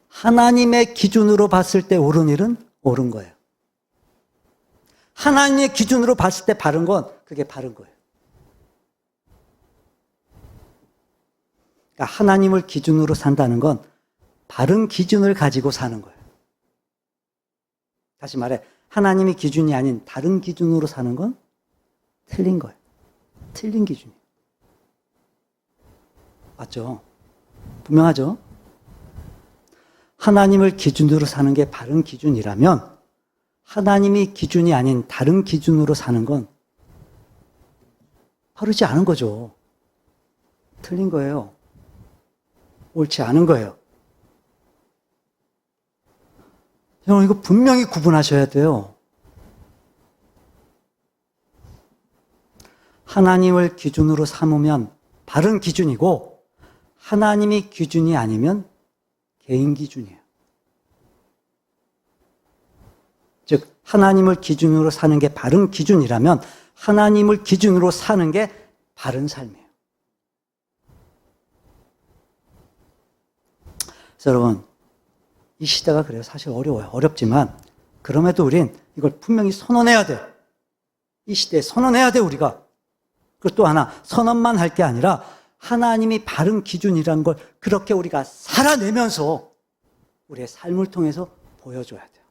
하나님의 기준으로 봤을 때 옳은 일은 옳은 거예요. 하나님의 기준으로 봤을 때 바른 건 그게 바른 거예요. 그러니까 하나님을 기준으로 산다는 건 바른 기준을 가지고 사는 거예요. 다시 말해, 하나님이 기준이 아닌 다른 기준으로 사는 건 틀린 거예요. 틀린 기준이에요. 맞죠? 분명하죠? 하나님을 기준으로 사는 게 바른 기준이라면 하나님이 기준이 아닌 다른 기준으로 사는 건 바르지 않은 거죠. 틀린 거예요. 옳지 않은 거예요. 여러분, 이거 분명히 구분하셔야 돼요. 하나님을 기준으로 삼으면 바른 기준이고, 하나님이 기준이 아니면 개인 기준이에요. 즉, 하나님을 기준으로 사는 게 바른 기준이라면 하나님을 기준으로 사는 게 바른 삶이에요. 그래서 여러분, 이 시대가 그래요. 사실 어려워요. 어렵지만 그럼에도 우린 이걸 분명히 선언해야 돼. 이 시대에 선언해야 돼, 우리가. 그리고 또 하나, 선언만 할 게 아니라 하나님이 바른 기준이라는 걸 그렇게 우리가 살아내면서 우리의 삶을 통해서 보여줘야 돼요.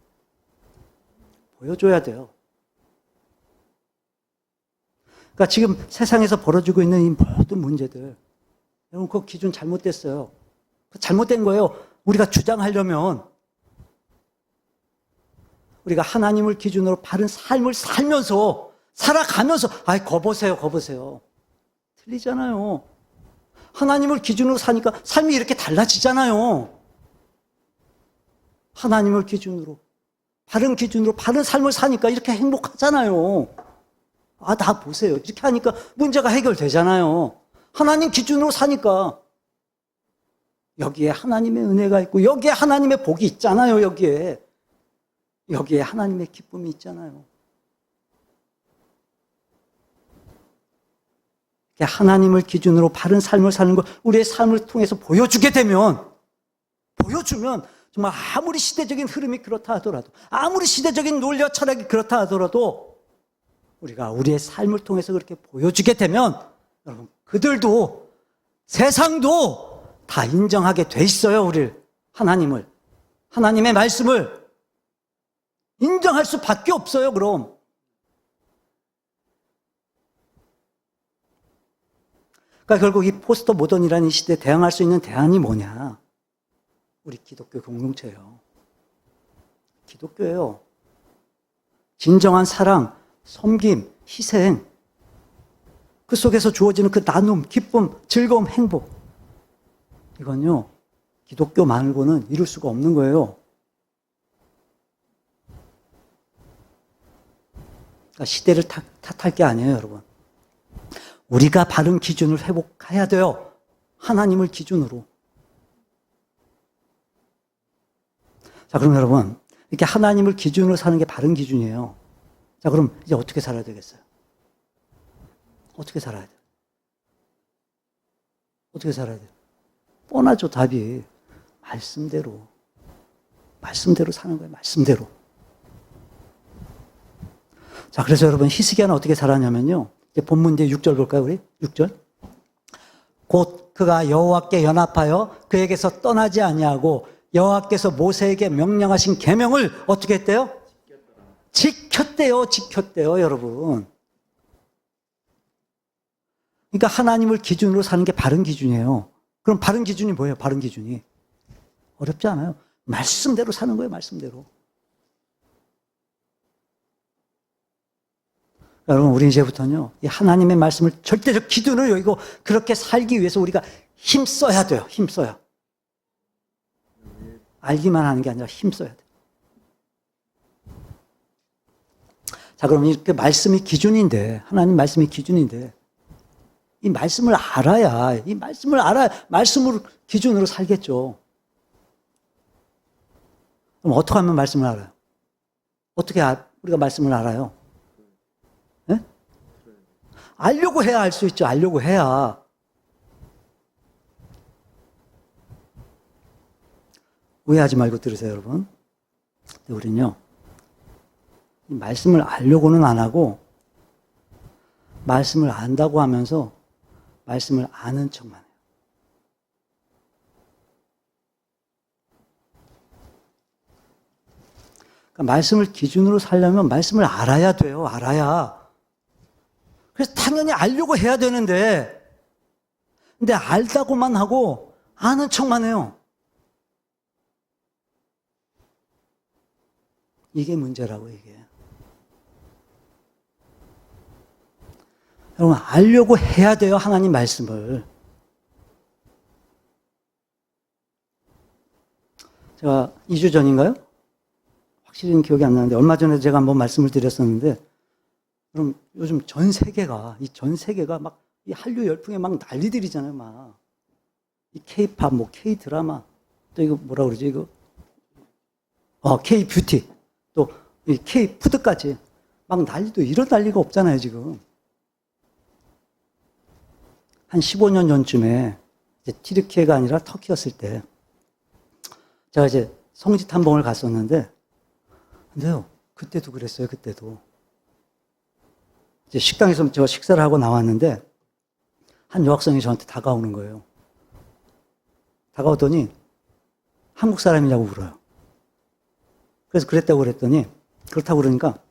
보여줘야 돼요. 그러니까 지금 세상에서 벌어지고 있는 이 모든 문제들, 여러분, 그 기준 잘못됐어요. 잘못된 거예요. 우리가 주장하려면 우리가 하나님을 기준으로 바른 삶을 살면서, 살아가면서, 아이, 거 보세요. 틀리잖아요. 하나님을 기준으로 사니까 삶이 이렇게 달라지잖아요. 하나님을 기준으로, 바른 기준으로 바른 삶을 사니까 이렇게 행복하잖아요. 아, 다 보세요. 이렇게 하니까 문제가 해결되잖아요. 하나님 기준으로 사니까 여기에 하나님의 은혜가 있고 여기에 하나님의 복이 있잖아요. 여기에 하나님의 기쁨이 있잖아요. 하나님을 기준으로 바른 삶을 사는 걸 우리의 삶을 통해서 보여주면 정말 아무리 시대적인 흐름이 그렇다 하더라도, 아무리 시대적인 논리와 철학이 그렇다 하더라도 우리가 우리의 삶을 통해서 그렇게 보여주게 되면 여러분, 그들도, 세상도 다 인정하게 돼 있어요. 하나님을, 하나님의 말씀을 인정할 수밖에 없어요. 그럼 그러니까 결국 이 포스트 모던이라는 이 시대에 대항할 수 있는 대안이 뭐냐? 우리 기독교 공동체예요. 기독교예요. 진정한 사랑, 섬김, 희생, 그 속에서 주어지는 그 나눔, 기쁨, 즐거움, 행복, 이건요, 기독교 말고는 이룰 수가 없는 거예요. 그러니까 시대를 탓할 게 아니에요, 여러분. 우리가 바른 기준을 회복해야 돼요. 하나님을 기준으로. 자, 그럼 여러분, 이렇게 하나님을 기준으로 사는 게 바른 기준이에요. 자, 그럼 이제 어떻게 살아야 되겠어요? 어떻게 살아야 돼요? 어떻게 살아야 돼요? 뻔하죠, 답이. 말씀대로 사는 거예요, 말씀대로. 자, 그래서 여러분, 히스기야는 어떻게 살았냐면요. 이제 본문 이제 6절 볼까요, 우리? 6절. 곧 그가 여호와께 연합하여 그에게서 떠나지 아니하고 여호와께서 모세에게 명령하신 계명을 어떻게 했대요? 지켰대요, 여러분. 그러니까 하나님을 기준으로 사는 게 바른 기준이에요. 그럼 바른 기준이 뭐예요? 바른 기준이 어렵지 않아요. 말씀대로 사는 거예요, 말씀대로. 여러분, 우리 이제부터는요, 이 하나님의 말씀을 절대적 기준을 여기고 그렇게 살기 위해서 우리가 힘써야 돼요. 힘써야. 알기만 하는 게 아니라 힘써야 돼요. 자, 그럼 이렇게 말씀이 기준인데, 하나님 말씀이 기준인데, 이 말씀을 알아야 말씀을 기준으로 살겠죠. 그럼 어떻게 하면 말씀을 알아요? 어떻게 우리가 말씀을 알아요? 네? 알려고 해야 알 수 있죠. 알려고 해야. 오해하지 말고 들으세요, 여러분. 우리는요, 이 말씀을 알려고는 안 하고, 말씀을 안다고 하면서 말씀을 아는 척만 해요. 그러니까 말씀을 기준으로 살려면 말씀을 알아야 돼요. 알아야. 그래서 당연히 알려고 해야 되는데, 근데 알다고만 하고 아는 척만 해요. 이게 문제라고, 이게. 여러분, 알려고 해야 돼요, 하나님 말씀을. 제가 2주 전인가요? 확실히는 기억이 안 나는데 얼마 전에 제가 한번 말씀을 드렸었는데 그럼 요즘 전 세계가 막 이 한류 열풍에 막 난리들이잖아요, 막. 이 K-팝, 뭐 K-드라마, 또 이거 뭐라 그러지, 이거? K-뷰티, 또 이 K-푸드까지 막 난리도 이런 난리가 없잖아요, 지금. 한 15년 전쯤에 이제 튀르키예가 아니라 터키였을 때 제가 이제 성지 탐방을 갔었는데 근데요, 그때도 그랬어요, 그때도. 이제 식당에서 제가 식사를 하고 나왔는데 한 여학생이 저한테 다가오는 거예요. 다가오더니 한국 사람이냐고 물어요. 그래서 그랬다고 그랬더니 그렇다고 그러니까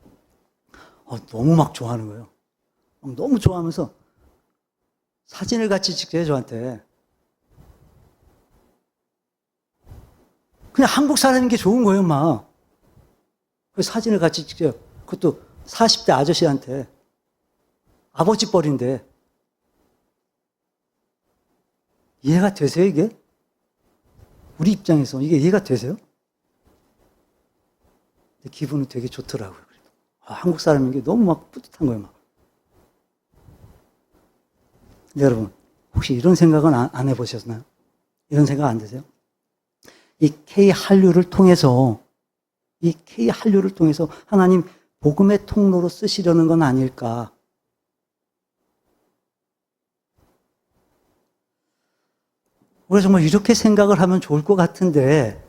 너무 막 좋아하는 거예요. 너무 좋아하면서 사진을 같이 찍게요, 저한테. 그냥 한국 사람인 게 좋은 거예요, 막. 그래서 사진을 같이 찍게요. 그것도 40대 아저씨한테. 아버지 뻘인데. 이해가 되세요, 이게? 우리 입장에서 이게 이해가 되세요? 근데 기분은 되게 좋더라고요. 한국 사람인 게 너무 막 뿌듯한 거예요, 막. 근데 여러분, 혹시 이런 생각은 안 해보셨나요? 이런 생각 안 드세요? 이 K-한류를 통해서 하나님 복음의 통로로 쓰시려는 건 아닐까? 우리가 정말 이렇게 생각을 하면 좋을 것 같은데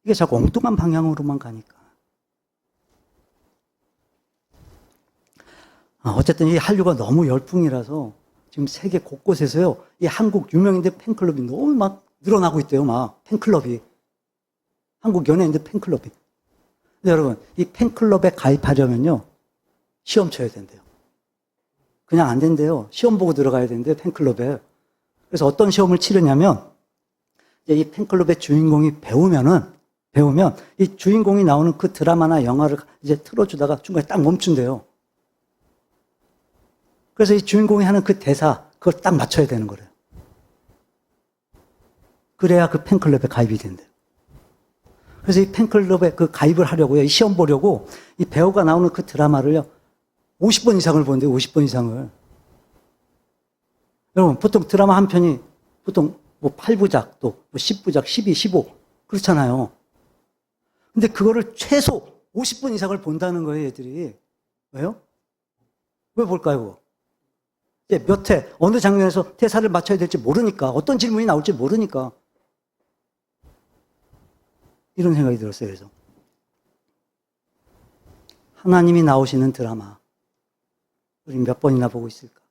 이게 자꾸 엉뚱한 방향으로만 가니까. 어쨌든 이 한류가 너무 열풍이라서 지금 세계 곳곳에서요, 이 한국 유명인들 팬클럽이 너무 막 늘어나고 있대요, 막. 팬클럽이. 한국 연예인들 팬클럽이. 근데 여러분, 이 팬클럽에 가입하려면요, 시험 쳐야 된대요. 그냥 안 된대요. 시험 보고 들어가야 되는데, 팬클럽에. 그래서 어떤 시험을 치르냐면, 이제 이 팬클럽의 주인공이 배우면 이 주인공이 나오는 그 드라마나 영화를 이제 틀어주다가 중간에 딱 멈춘대요. 그래서 이 주인공이 하는 그 대사, 그걸 딱 맞춰야 되는 거래요. 그래야 그 팬클럽에 가입이 된대요. 그래서 이 팬클럽에 그 가입을 하려고요, 이 시험 보려고 이 배우가 나오는 그 드라마를요, 50번 이상을 보는데요, 50번 이상을. 여러분, 보통 드라마 한 편이 보통 뭐 8부작, 또 10부작, 12, 15 그렇잖아요. 근데 그거를 최소 50번 이상을 본다는 거예요, 얘들이. 왜요? 왜 볼까요, 그거? 이제 몇 회, 어느 장면에서 대사를 맞춰야 될지 모르니까, 어떤 질문이 나올지 모르니까. 이런 생각이 들었어요, 그래서. 하나님이 나오시는 드라마, 우리 몇 번이나 보고 있을까?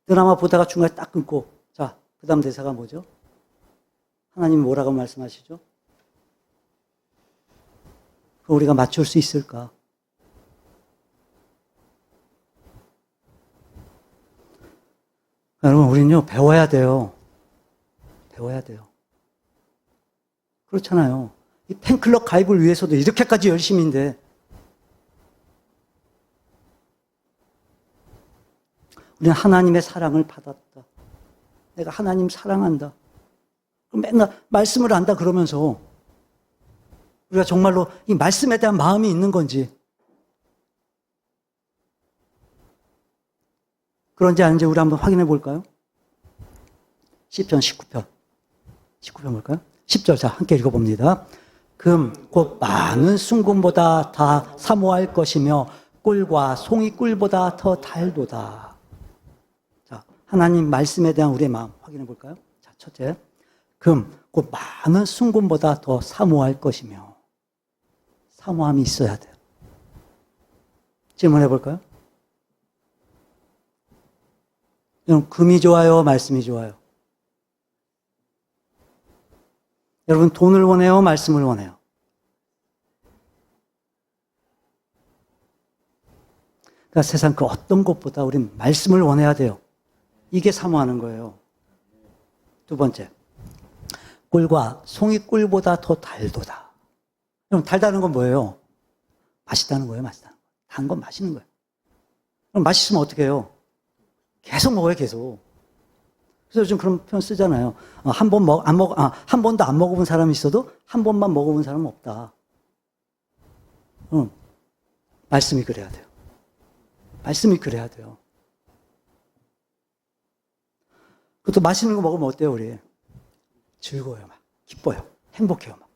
드라마 보다가 중간에 딱 끊고, 자, 그 다음 대사가 뭐죠? 하나님이 뭐라고 말씀하시죠? 그거 우리가 맞출 수 있을까? 여러분, 우리는요, 배워야 돼요. 배워야 돼요. 그렇잖아요. 이 팬클럽 가입을 위해서도 이렇게까지 열심인데, 우리는 하나님의 사랑을 받았다. 내가 하나님 사랑한다. 그럼 맨날 말씀을 안다 그러면서 우리가 정말로 이 말씀에 대한 마음이 있는 건지, 그런지 아닌지 우리 한번 확인해 볼까요? 시편 19편. 19편 볼까요? 10절, 자, 함께 읽어봅니다. 금, 곧 많은 순금보다 다 사모할 것이며 꿀과 송이 꿀보다 더 달도다. 자, 하나님 말씀에 대한 우리의 마음 확인해 볼까요? 자, 첫째, 금, 곧 많은 순금보다 더 사모할 것이며, 사모함이 있어야 돼요. 질문해 볼까요? 여러분, 금이 좋아요? 말씀이 좋아요? 여러분, 돈을 원해요? 말씀을 원해요? 그러니까 세상 그 어떤 것보다 우린 말씀을 원해야 돼요. 이게 사모하는 거예요. 두 번째, 꿀과 송이 꿀보다 더 달도다. 그럼 달다는 건 뭐예요? 맛있다는 거예요, 맛있다는 거. 단 건 맛있는 거예요. 그럼 맛있으면 어떻게 해요? 계속 먹어요, 계속. 그래서 요즘 그런 표현 쓰잖아요. 한 번도 안 먹어본 사람이 있어도 한 번만 먹어본 사람은 없다. 말씀이 그래야 돼요. 말씀이 그래야 돼요. 그것도 맛있는 거 먹으면 어때요, 우리? 즐거워요, 막. 기뻐요. 행복해요, 막.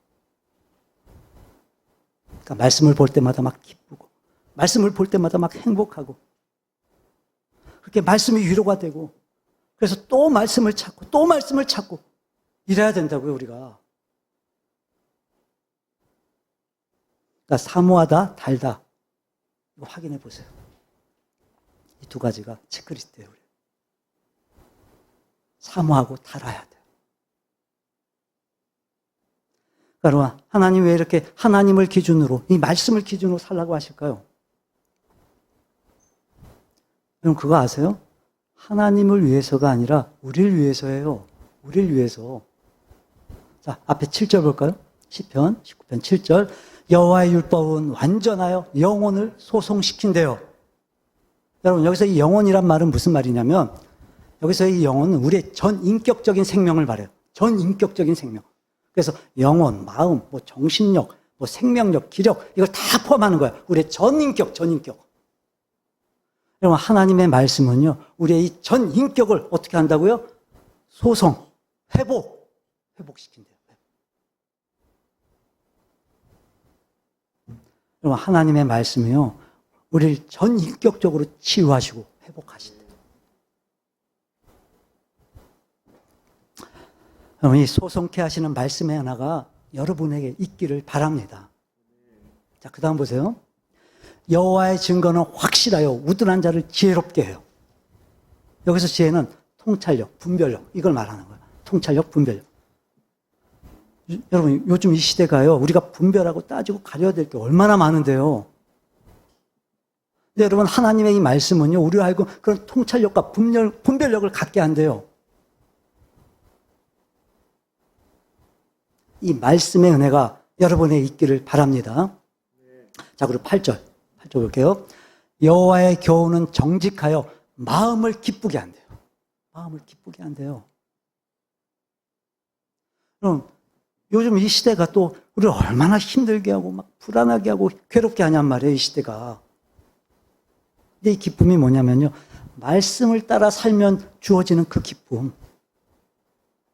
그러니까 말씀을 볼 때마다 막 기쁘고, 말씀을 볼 때마다 막 행복하고, 그렇게 말씀이 위로가 되고, 그래서 또 말씀을 찾고, 또 말씀을 찾고, 이래야 된다고요, 우리가. 그러니까 사모하다, 달다. 이거 확인해 보세요. 이 두 가지가 체크리스트예요. 우리. 사모하고 달아야 돼요. 그러니까 하나님 왜 이렇게 하나님을 기준으로, 이 말씀을 기준으로 살라고 하실까요? 여러분 그거 아세요? 하나님을 위해서가 아니라 우리를 위해서예요. 우리를 위해서. 자, 앞에 7절 볼까요? 시편 19편 7절. 여호와의 율법은 완전하여 영혼을 소송시킨대요. 여러분 여기서 이 영혼이란 말은 무슨 말이냐면 여기서 이 영혼은 우리의 전인격적인 생명을 말해요. 전인격적인 생명. 그래서 영혼, 마음, 뭐 정신력, 뭐 생명력, 기력 이걸 다 포함하는 거예요. 우리의 전인격. 여러분 하나님의 말씀은요. 우리의 이 전인격을 어떻게 한다고요? 소송, 회복시킨대요. 여러분 하나님의 말씀이요. 우리를 전인격적으로 치유하시고 회복하신대요. 여러분 이 소송케 하시는 말씀의 하나가 여러분에게 있기를 바랍니다. 자, 그 다음 보세요. 여호와의 증거는 확실하여 우둔한 자를 지혜롭게 해요. 여기서 지혜는 통찰력, 분별력 이걸 말하는 거예요. 통찰력, 분별력. 여러분 요즘 이 시대가요. 우리가 분별하고 따지고 가려야 될 게 얼마나 많은데요. 근데 여러분 하나님의 이 말씀은요. 우리가 알고 그런 통찰력과 분별력을 갖게 한대요. 이 말씀의 은혜가 여러분에 있기를 바랍니다. 자, 그리고 8절 볼게요. 여호와의 교훈은 정직하여 마음을 기쁘게 한대요. 마음을 기쁘게 한대요. 그럼 요즘 이 시대가 또 우리를 얼마나 힘들게 하고 막 불안하게 하고 괴롭게 하냔 말이에요, 이 시대가. 근데 이 기쁨이 뭐냐면요. 말씀을 따라 살면 주어지는 그 기쁨.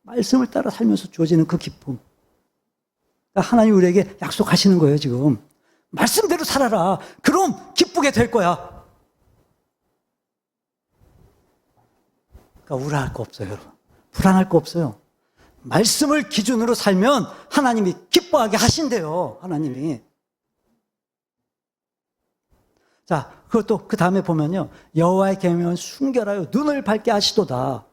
말씀을 따라 살면서 주어지는 그 기쁨. 그러니까 하나님 우리에게 약속하시는 거예요, 지금. 말씀대로 살아라. 그럼 기쁘게 될 거야. 그러니까 우울할 거 없어요, 여러분. 불안할 거 없어요. 말씀을 기준으로 살면 하나님이 기뻐하게 하신대요, 하나님이. 자, 그것도 그 다음에 보면요. 여호와의 계명은 순결하여 눈을 밝게 하시도다.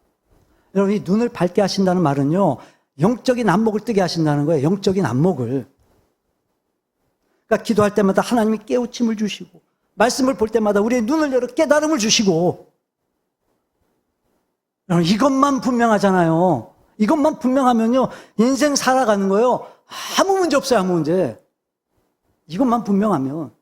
여러분, 이 눈을 밝게 하신다는 말은요. 영적인 안목을 뜨게 하신다는 거예요. 영적인 안목을. 그러니까 기도할 때마다 하나님이 깨우침을 주시고 말씀을 볼 때마다 우리의 눈을 열어 깨달음을 주시고 여러분, 이것만 분명하잖아요. 이것만 분명하면요. 인생 살아가는 거예요. 아무 문제 없어요. 아무 문제. 이것만 분명하면.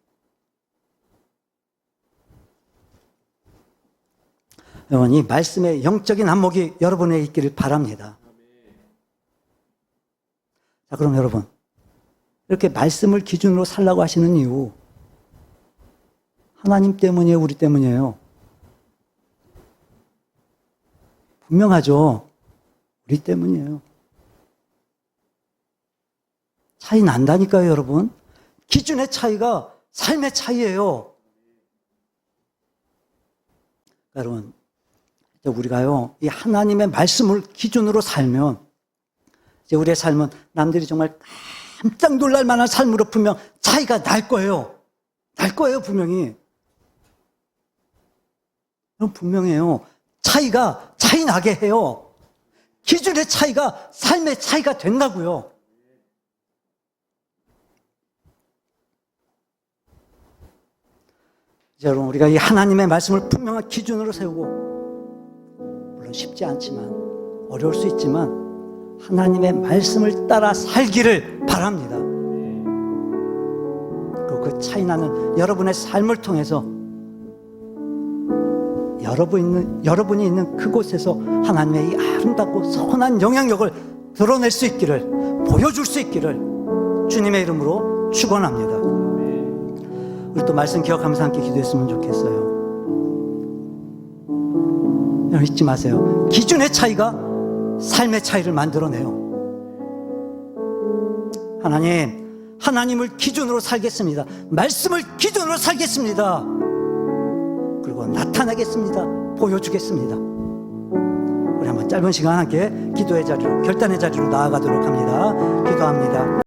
여러분, 이 말씀의 영적인 안목이 여러분에 있기를 바랍니다. 자, 그럼 여러분, 이렇게 말씀을 기준으로 살라고 하시는 이유, 하나님 때문이에요, 우리 때문이에요? 분명하죠. 우리 때문이에요. 차이 난다니까요, 여러분. 기준의 차이가 삶의 차이예요. 여러분, 우리가요, 이 하나님의 말씀을 기준으로 살면, 이제 우리의 삶은 남들이 정말 깜짝 놀랄 만한 삶으로 분명 차이가 날 거예요. 날 거예요, 분명히. 분명해요. 차이가 차이 나게 해요. 기준의 차이가 삶의 차이가 된다고요. 여러분, 우리가 이 하나님의 말씀을 분명한 기준으로 세우고, 물론 쉽지 않지만, 어려울 수 있지만, 하나님의 말씀을 따라 살기를 바랍니다. 그리고 그 차이 나는 여러분의 삶을 통해서 여러분이 있는 그곳에서 하나님의 이 아름답고 선한 영향력을 드러낼 수 있기를, 보여줄 수 있기를 주님의 이름으로 축원합니다. 우리 또 말씀 기억하면서 함께 기도했으면 좋겠어요. 여러분 잊지 마세요. 기준의 차이가 삶의 차이를 만들어내요. 하나님을 기준으로 살겠습니다. 말씀을 기준으로 살겠습니다. 그리고 나타나겠습니다. 보여주겠습니다. 우리 한번 짧은 시간 함께 기도의 자리로, 결단의 자리로 나아가도록 합니다. 기도합니다.